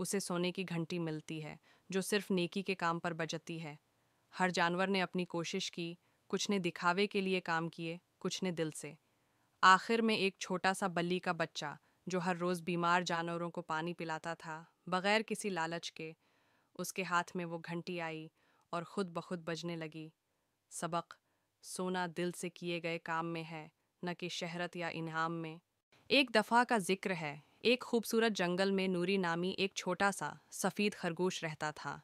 उसे सोने की घंटी मिलती है, जो सिर्फ नेकी के काम पर बजती है। हर जानवर ने अपनी कोशिश की, कुछ ने दिखावे के लिए काम किए, कुछ ने दिल से। आखिर में एक छोटा सा बल्ली का बच्चा, जो हर रोज बीमार जानवरों को पानी पिलाता था, बगैर किसी लालच के, उसके हाथ में वो घंटी आई और खुद ब खुद बजने लगी। सबक: सोना दिल से किए गए काम में है, न कि शहरत या इनाम में। एक दफ़ा का जिक्र है, एक खूबसूरत जंगल में नूरी नामी एक छोटा सा सफ़ेद खरगोश रहता था।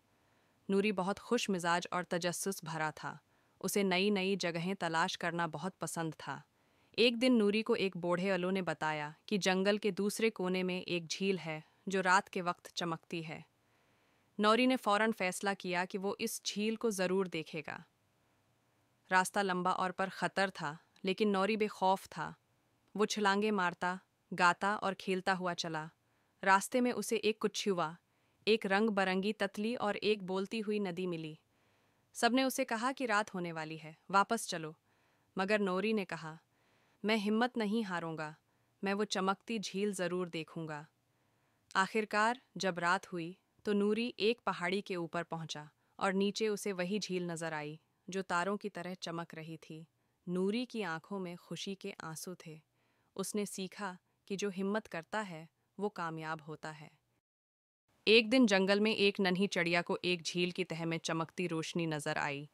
नूरी बहुत खुश मिजाज और तजस्सुस भरा था। उसे नई नई जगहें तलाश करना बहुत पसंद था। एक दिन नूरी को एक बूढ़े अलो ने बताया कि जंगल के दूसरे कोने में एक झील है जो रात के वक्त चमकती है। नौरी ने फौरन फैसला किया कि वो इस झील को ज़रूर देखेगा। रास्ता लंबा और पर ख़तर था, लेकिन नौरी बेखौफ था। वो छलांगे मारता, गाता और खेलता हुआ चला। रास्ते में उसे एक कुछुआ, एक रंग बरंगी ततली और एक बोलती हुई नदी मिली। सबने उसे कहा कि रात होने वाली है, वापस चलो। मगर नौरी ने कहा, मैं हिम्मत नहीं हारूंगा, मैं वो चमकती झील ज़रूर देखूंगा। आखिरकार जब रात हुई तो नूरी एक पहाड़ी के ऊपर पहुंचा और नीचे उसे वही झील नजर आई जो तारों की तरह चमक रही थी। नूरी की आंखों में खुशी के आंसू थे। उसने सीखा कि जो हिम्मत करता है वो कामयाब होता है। एक दिन जंगल में एक नन्ही चिड़िया को एक झील की तह में चमकती रोशनी नजर आई।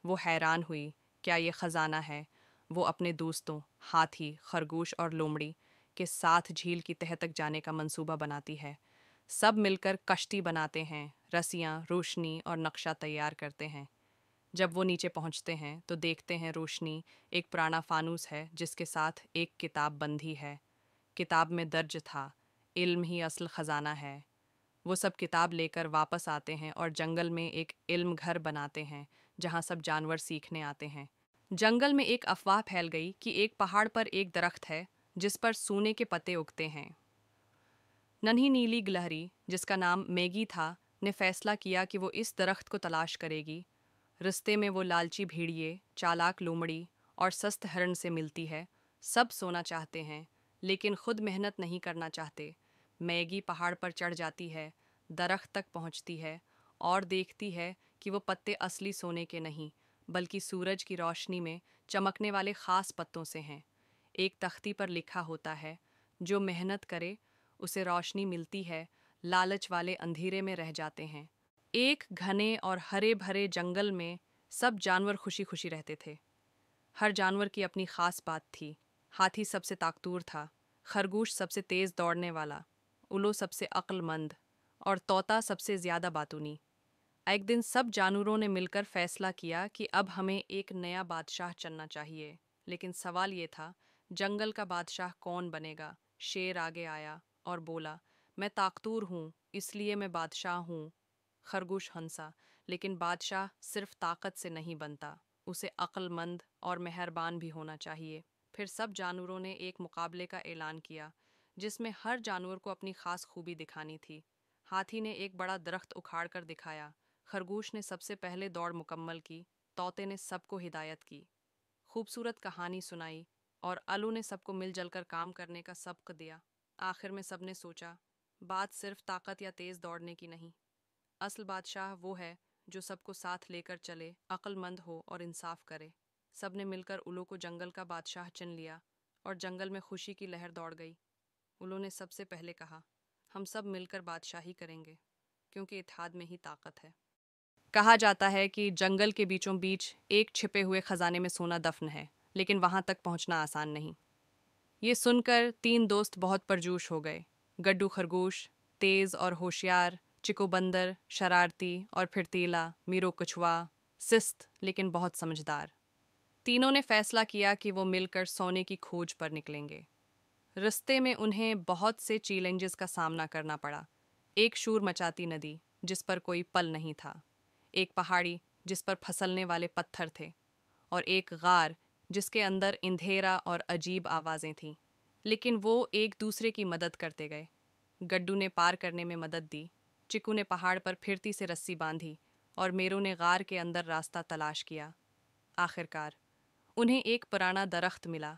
वो हैरान हुई, क्या ये खजाना है? वो अपने दोस्तों हाथी, खरगोश और लोमड़ी के साथ झील की तह तक जाने का मंसूबा बनाती है। सब मिलकर कश्ती बनाते हैं, रस्सियाँ, रोशनी और नक्शा तैयार करते हैं। जब वो नीचे पहुंचते हैं तो देखते हैं रोशनी एक पुराना फानूस है जिसके साथ एक किताब बंधी है। किताब में दर्ज था, इल्म ही असल खजाना है। वो सब किताब लेकर वापस आते हैं और जंगल में एक इल्म घर बनाते हैं जहाँ सब जानवर सीखने आते हैं। जंगल में एक अफवाह फैल गई कि एक पहाड़ पर एक दरख्त है जिस पर सोने के पत्ते उगते हैं। नन्ही नीली गिलहरी, जिसका नाम मैगी था, ने फैसला किया कि वो इस दरख्त को तलाश करेगी। रिश्ते में वो लालची भेड़िए, चालाक लोमड़ी और सस्त हरण से मिलती है। सब सोना चाहते हैं, लेकिन खुद मेहनत नहीं करना चाहते। मैगी पहाड़ पर चढ़ जाती है, दरख्त तक पहुंचती है और देखती है कि वो पत्ते असली सोने के नहीं, बल्कि सूरज की रोशनी में चमकने वाले ख़ास पत्तों से हैं। एक तख्ती पर लिखा होता है, जो मेहनत करे उसे रोशनी मिलती है, लालच वाले अंधेरे में रह जाते हैं। एक घने और हरे भरे जंगल में सब जानवर खुशी खुशी रहते थे। हर जानवर की अपनी खास बात थी। हाथी सबसे ताकतवर था, खरगोश सबसे तेज दौड़ने वाला, उल्लू सबसे अक्लमंद और तोता सबसे ज्यादा बातूनी। एक दिन सब जानवरों ने मिलकर फैसला किया कि अब हमें एक नया बादशाह चुनना चाहिए। लेकिन सवाल ये था, जंगल का बादशाह कौन बनेगा? शेर आगे आया और बोला, मैं ताकतवर हूँ, इसलिए मैं बादशाह हूँ। खरगोश हंसा, लेकिन बादशाह सिर्फ ताकत से नहीं बनता, उसे अक्लमंद और मेहरबान भी होना चाहिए। फिर सब जानवरों ने एक मुकाबले का ऐलान किया, जिसमें हर जानवर को अपनी खास खूबी दिखानी थी। हाथी ने एक बड़ा दरख्त उखाड़ कर दिखाया, खरगोश ने सबसे पहले दौड़ मुकम्मल की, तोते ने सबको हिदायत की, खूबसूरत कहानी सुनाई और अलू ने सबको मिलजुल कर काम करने का सबक दिया। आखिर में सबने सोचा, बात सिर्फ ताकत या तेज दौड़ने की नहीं, असल बादशाह वो है जो सबको साथ लेकर चले, अक्लमंद हो और इंसाफ करे। सबने मिलकर उल्लू को जंगल का बादशाह चुन लिया और जंगल में खुशी की लहर दौड़ गई। उल्लू ने सबसे पहले कहा, हम सब मिलकर बादशाही करेंगे, क्योंकि इत्तेहाद में ही ताकत है। कहा जाता है कि जंगल के बीचों बीच एक छिपे हुए खजाने में सोना दफन है, लेकिन वहां तक पहुंचना आसान नहीं। ये सुनकर तीन दोस्त बहुत परजोश हो गए। गड्डू खरगोश तेज और होशियार, चिको बंदर शरारती और फिर तीला मीरो कछुआ सिस्त लेकिन बहुत समझदार। तीनों ने फैसला किया कि वो मिलकर सोने की खोज पर निकलेंगे। रास्ते में उन्हें बहुत से चैलेंजेस का सामना करना पड़ा। एक शोर मचाती नदी जिस पर कोई पल नहीं था, एक पहाड़ी जिस पर फिसलने वाले पत्थर थे, और एक गार जिसके अंदर अंधेरा और अजीब आवाज़ें थीं। लेकिन वो एक दूसरे की मदद करते गए। गड्डू ने पार करने में मदद दी, चिकू ने पहाड़ पर फिरती से रस्सी बांधी और मेरो ने गार के अंदर रास्ता तलाश किया। आखिरकार उन्हें एक पुराना दरख्त मिला